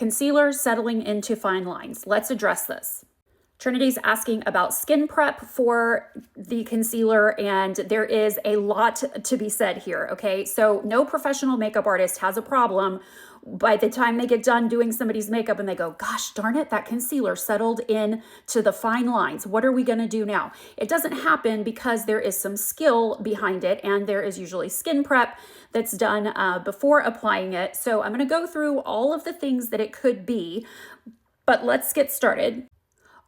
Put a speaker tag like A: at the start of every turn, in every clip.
A: Concealer settling into fine lines. Let's address this. Trinity's asking about skin prep for the concealer, and there is a lot to be said here, okay? So no professional makeup artist has a problem by the time they get done doing somebody's makeup and they go, gosh darn it, that concealer settled in to the fine lines. What are we gonna do now? It doesn't happen because there is some skill behind it, and there is usually skin prep that's done before applying it. So I'm gonna go through all of the things that it could be, but let's get started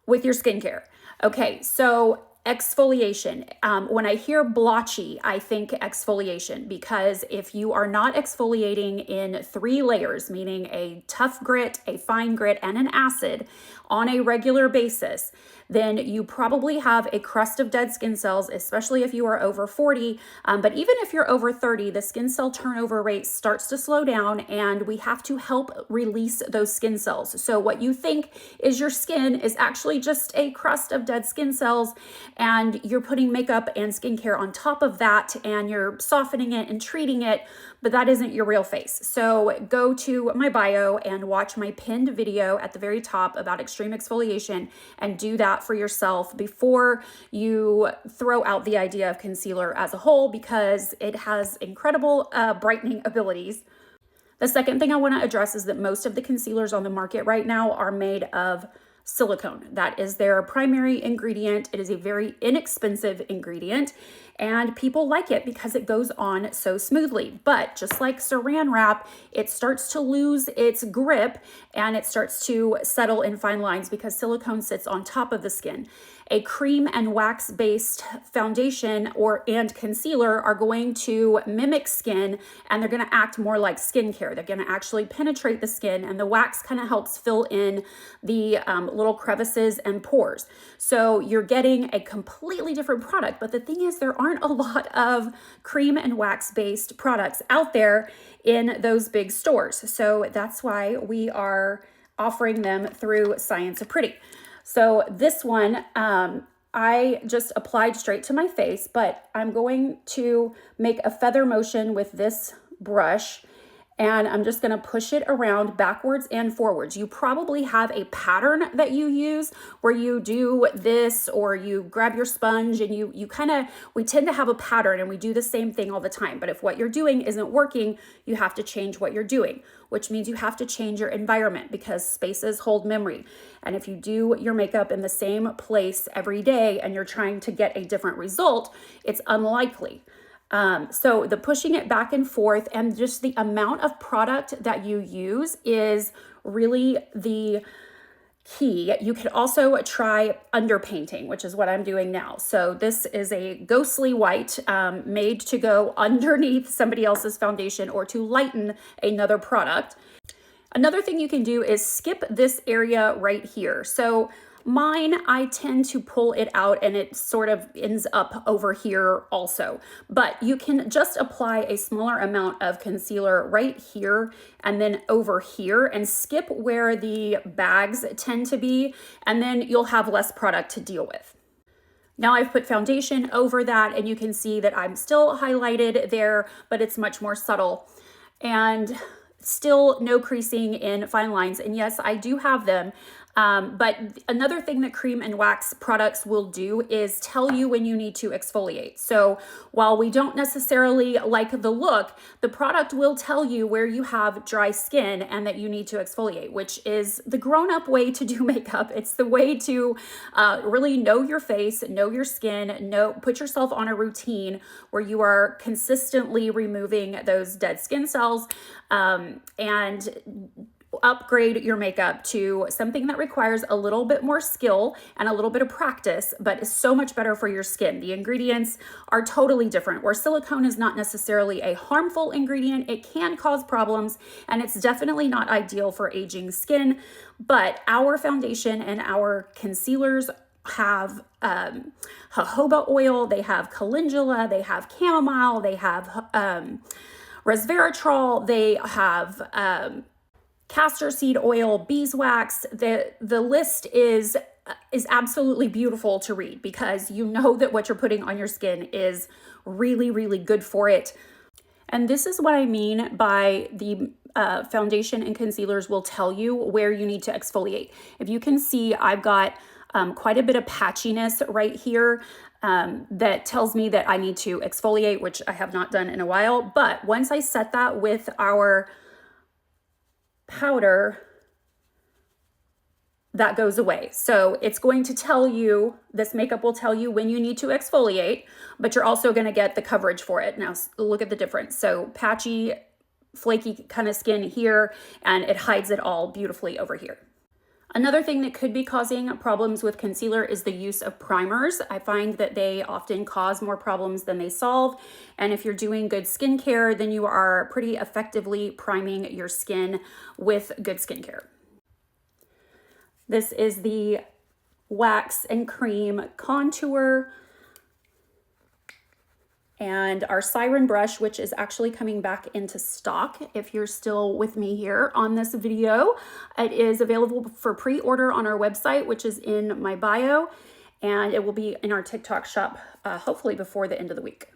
A: with your skincare. Okay, so exfoliation. When I hear blotchy, I think exfoliation, because if you are not exfoliating in 3 layers, meaning a tough grit, a fine grit, and an acid on a regular basis, then you probably have a crust of dead skin cells, especially if you are over 40. But even if you're over 30, the skin cell turnover rate starts to slow down, and we have to help release those skin cells. So what you think is your skin is actually just a crust of dead skin cells, and you're putting makeup and skincare on top of that, and you're softening it and treating it, but that isn't your real face. So go to my bio and watch my pinned video at the very top about extreme exfoliation, and do that for yourself before you throw out the idea of concealer as a whole, because it has incredible brightening abilities. The second thing I want to address is that most of the concealers on the market right now are made of silicone. That is their primary ingredient. It is a very inexpensive ingredient, and people like it because it goes on so smoothly. But just like saran wrap, it starts to lose its grip and it starts to settle in fine lines because silicone sits on top of the skin. A cream and wax based foundation and concealer are going to mimic skin, and they're going to act more like skincare. They're going to actually penetrate the skin, and the wax kind of helps fill in the little crevices and pores. So you're getting a completely different product. But the thing is, there aren't a lot of cream and wax based products out there in those big stores. So that's why we are offering them through Science of Pretty. So this one, I just applied straight to my face, but I'm going to make a feather motion with this brush, and I'm just going to push it around backwards and forwards. You probably have a pattern that you use where you do this, or you grab your sponge and we tend to have a pattern and we do the same thing all the time. But if what you're doing isn't working, you have to change what you're doing, which means you have to change your environment, because spaces hold memory. And if you do your makeup in the same place every day and you're trying to get a different result, it's unlikely. So the pushing it back and forth and just the amount of product that you use is really the key. You could also try underpainting, which is what I'm doing now. So this is a ghostly white made to go underneath somebody else's foundation or to lighten another product. Another thing you can do is skip this area right here. So mine, I tend to pull it out and it sort of ends up over here also. But you can just apply a smaller amount of concealer right here and then over here, and skip where the bags tend to be, and then you'll have less product to deal with. Now I've put foundation over that, and you can see that I'm still highlighted there, but it's much more subtle. And still no creasing in fine lines. And yes, I do have them. But another thing that cream and wax products will do is tell you when you need to exfoliate. So while we don't necessarily like the look, the product will tell you where you have dry skin and that you need to exfoliate, which is the grown-up way to do makeup. It's the way to really know your face, know your skin, put yourself on a routine where you are consistently removing those dead skin cells, and upgrade your makeup to something that requires a little bit more skill and a little bit of practice, but is so much better for your skin. The ingredients are totally different. Where silicone is not necessarily a harmful ingredient, it can cause problems, and it's definitely not ideal for aging skin. But our foundation and our concealers have jojoba oil, they have calendula, they have chamomile, they have resveratrol, they have castor seed oil, beeswax. The list is absolutely beautiful to read, because you know that what you're putting on your skin is really, really good for it. And this is what I mean by the foundation and concealers will tell you where you need to exfoliate. If you can see, I've got quite a bit of patchiness right here that tells me that I need to exfoliate, which I have not done in a while. But once I set that with our powder, that goes away. So it's going to tell you, this makeup will tell you when you need to exfoliate, but you're also going to get the coverage for it. Now look at the difference. So patchy, flaky kind of skin here, and it hides it all beautifully over here. Another thing that could be causing problems with concealer is the use of primers. I find that they often cause more problems than they solve. And if you're doing good skincare, then you are pretty effectively priming your skin with good skincare. This is the Wax and Cream Contour and our Siren brush, which is actually coming back into stock. If you're still with me here on this video, it is available for pre-order on our website, which is in my bio, and it will be in our TikTok shop, hopefully before the end of the week.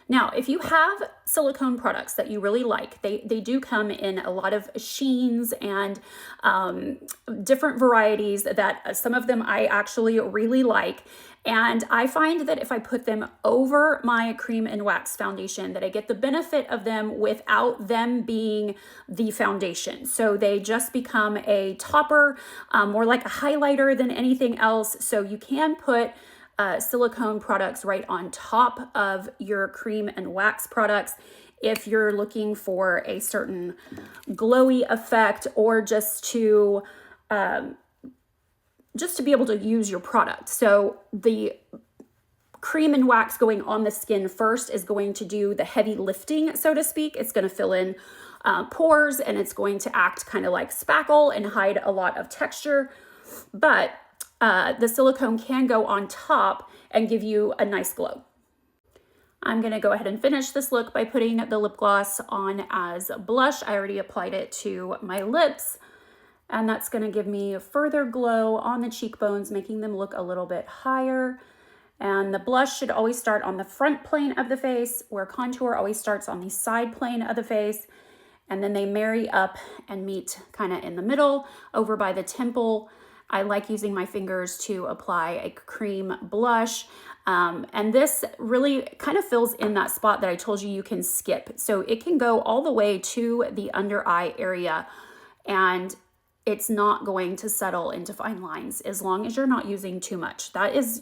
A: Now, if you have silicone products that you really like, they do come in a lot of sheens and different varieties that some of them I actually really like. And I find that if I put them over my cream and wax foundation, that I get the benefit of them without them being the foundation. So they just become a topper, more like a highlighter than anything else. So you can put silicone products right on top of your cream and wax products if you're looking for a certain glowy effect, or just to be able to use your product. So the cream and wax going on the skin first is going to do the heavy lifting, so to speak. It's going to fill in pores, and it's going to act kind of like spackle and hide a lot of texture. But the silicone can go on top and give you a nice glow. I'm going to go ahead and finish this look by putting the lip gloss on as blush. I already applied it to my lips, and that's going to give me a further glow on the cheekbones, making them look a little bit higher. And the blush should always start on the front plane of the face, where contour always starts on the side plane of the face. And then they marry up and meet kind of in the middle over by the temple. I like using my fingers to apply a cream blush. And this really kind of fills in that spot that I told you you can skip. So it can go all the way to the under eye area, and it's not going to settle into fine lines as long as you're not using too much. That is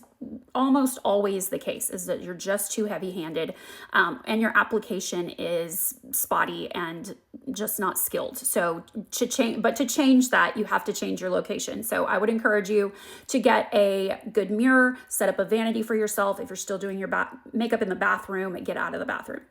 A: almost always the case, is that you're just too heavy-handed and your application is spotty and just not skilled. So to change that, you have to change your location. So I would encourage you to get a good mirror, set up a vanity for yourself. If you're still doing your makeup in the bathroom, get out of the bathroom.